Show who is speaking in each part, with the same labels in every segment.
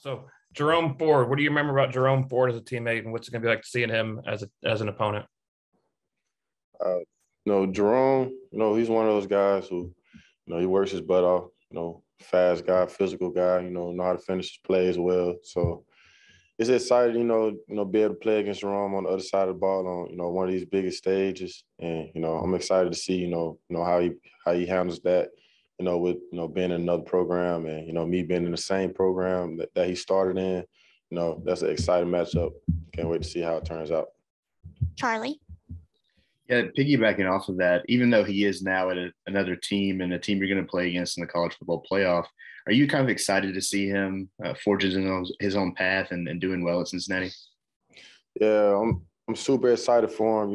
Speaker 1: So Jerome Ford, what do you remember about Jerome Ford as a teammate, and what's it gonna be like seeing him as an opponent?
Speaker 2: Uh, Jerome, he's one of those guys who, he works his butt off, fast guy, physical guy, know how to finish his plays well. So it's exciting, be able to play against Jerome on the other side of the ball on, one of these biggest stages. And, I'm excited to see, how he handles that, with, being in another program and, me being in the same program that he started in. That's an exciting matchup. Can't wait to see how it turns out.
Speaker 3: Charlie?
Speaker 4: Yeah, piggybacking off of that, even though he is now at another team and a team you're going to play against in the college football playoff, are you kind of excited to see him forge his own path and doing well at Cincinnati?
Speaker 2: Yeah, I'm super excited for him.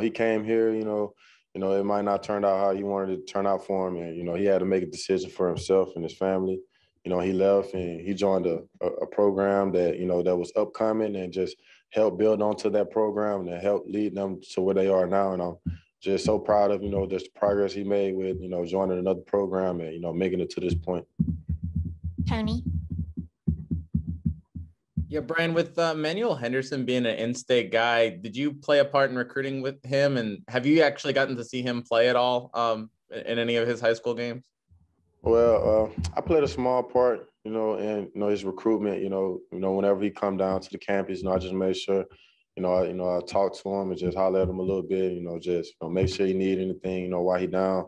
Speaker 2: He came here. It might not turn out how he wanted it to turn out for him, and he had to make a decision for himself and his family. He left and he joined a program that that was upcoming and just helped build onto that program and help lead them to where they are now. And I'm just so proud of just the progress he made with joining another program and making it to this point.
Speaker 3: Tony?
Speaker 5: Yeah, Brian, with Manuel Henderson being an in-state guy, did you play a part in recruiting with him? And have you actually gotten to see him play at all in any of his high school games?
Speaker 2: Well, I played a small part, in his recruitment. Whenever he come down to the campus, I just made sure, I talk to him and just holler at him a little bit. Just make sure he need anything. While he down,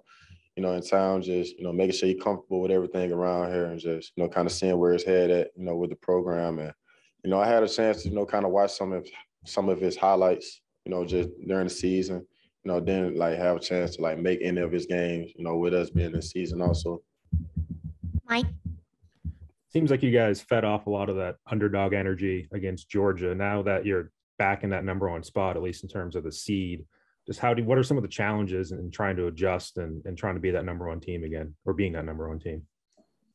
Speaker 2: in town, just making sure he's comfortable with everything around here and just kind of seeing where his head at, with the program. And I had a chance to kind of watch some of his highlights, just during the season. Then have a chance to make any of his games, with us being in the season also.
Speaker 3: Mike?
Speaker 6: Seems like you guys fed off a lot of that underdog energy against Georgia. Now that you're back in that number one spot, at least in terms of the seed, just what are some of the challenges in trying to adjust and trying to be that number one team again, or being that number one team?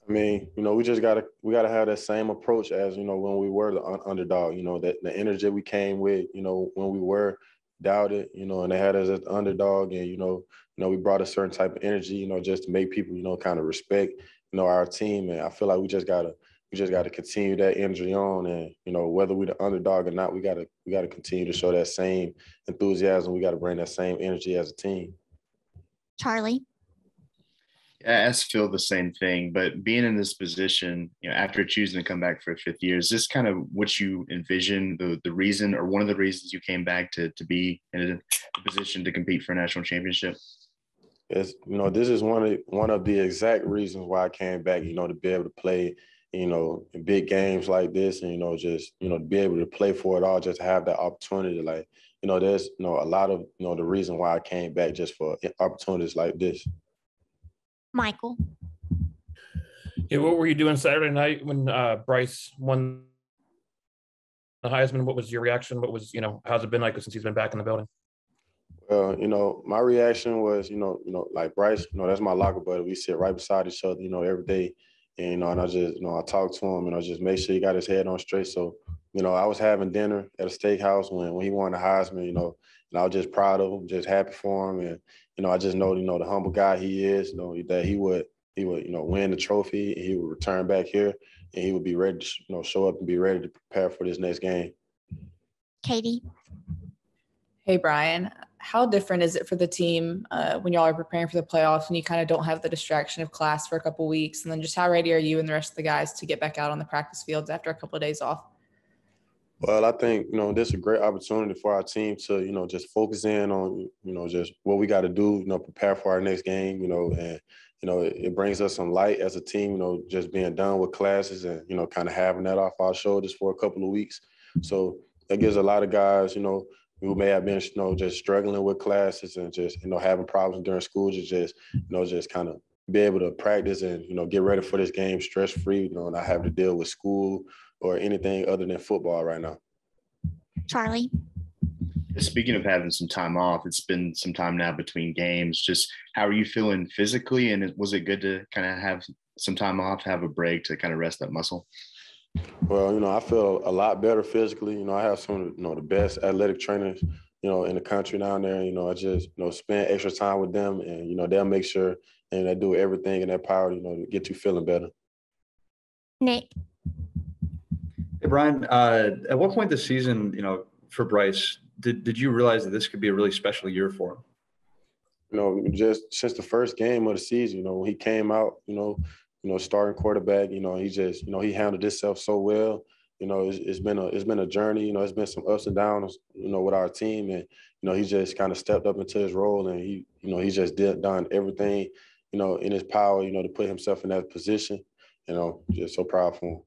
Speaker 2: I mean, we just gotta have that same approach as when we were the underdog. That the energy we came with, when we were doubted, and they had us as the underdog, and we brought a certain type of energy, just to make people, kind of respect, our team. And I feel like we just gotta continue that energy on, and whether we're the underdog or not, we gotta continue to show that same enthusiasm. We gotta bring that same energy as a team.
Speaker 3: Charlie?
Speaker 4: I asked Phil the same thing, but being in this position, after choosing to come back for a fifth year, is this kind of what you envision, the reason or one of the reasons you came back to be in a position to compete for a national championship?
Speaker 2: Yes, this is one of the exact reasons why I came back, to be able to play, in big games like this, and, just, to be able to play for it all, just to have that opportunity. There's, a lot of, the reason why I came back just for opportunities like this.
Speaker 3: Michael?
Speaker 1: Yeah, what were you doing Saturday night when Bryce won the Heisman? What was your reaction? What was, how's it been like since he's been back in the building?
Speaker 2: Well, my reaction was, like Bryce, that's my locker buddy. We sit right beside each other, every day. And, and I just, I talk to him and I just make sure he got his head on straight. So, I was having dinner at a steakhouse when he won the Heisman, and I was just proud of him, just happy for him. And, I just know, the humble guy he is, that he would, win the trophy and he would return back here and he would be ready to, show up and be ready to prepare for this next game.
Speaker 3: Katie?
Speaker 7: Hey, Brian. How different is it for the team when y'all are preparing for the playoffs and you kind of don't have the distraction of class for a couple of weeks? And then just how ready are you and the rest of the guys to get back out on the practice fields after a couple of days off?
Speaker 2: Well, I think, this is a great opportunity for our team to, just focus in on, just what we got to do, prepare for our next game, and, it brings us some light as a team, just being done with classes and, kind of having that off our shoulders for a couple of weeks. So that gives a lot of guys, who may have been, just struggling with classes and just, having problems during school, just kind of be able to practice and, get ready for this game stress-free, not have to deal with school or anything other than football right now.
Speaker 3: Charlie?
Speaker 4: Speaking of having some time off, it's been some time now between games. Just how are you feeling physically? And was it good to kind of have some time off, have a break to kind of rest that muscle?
Speaker 2: Well, I feel a lot better physically. I have some of, the best athletic trainers, in the country down there. I just, spend extra time with them and, they'll make sure and they do everything in their power, to get you feeling better.
Speaker 3: Nick?
Speaker 8: Brian, at what point this season, for Bryce, did you realize that this could be a really special year for him?
Speaker 2: Just since the first game of the season, when he came out, starting quarterback, he just, he handled himself so well. It's been a journey. It's been some ups and downs, with our team, and he just kind of stepped up into his role, and he just done everything, in his power, to put himself in that position. Just so proud for him.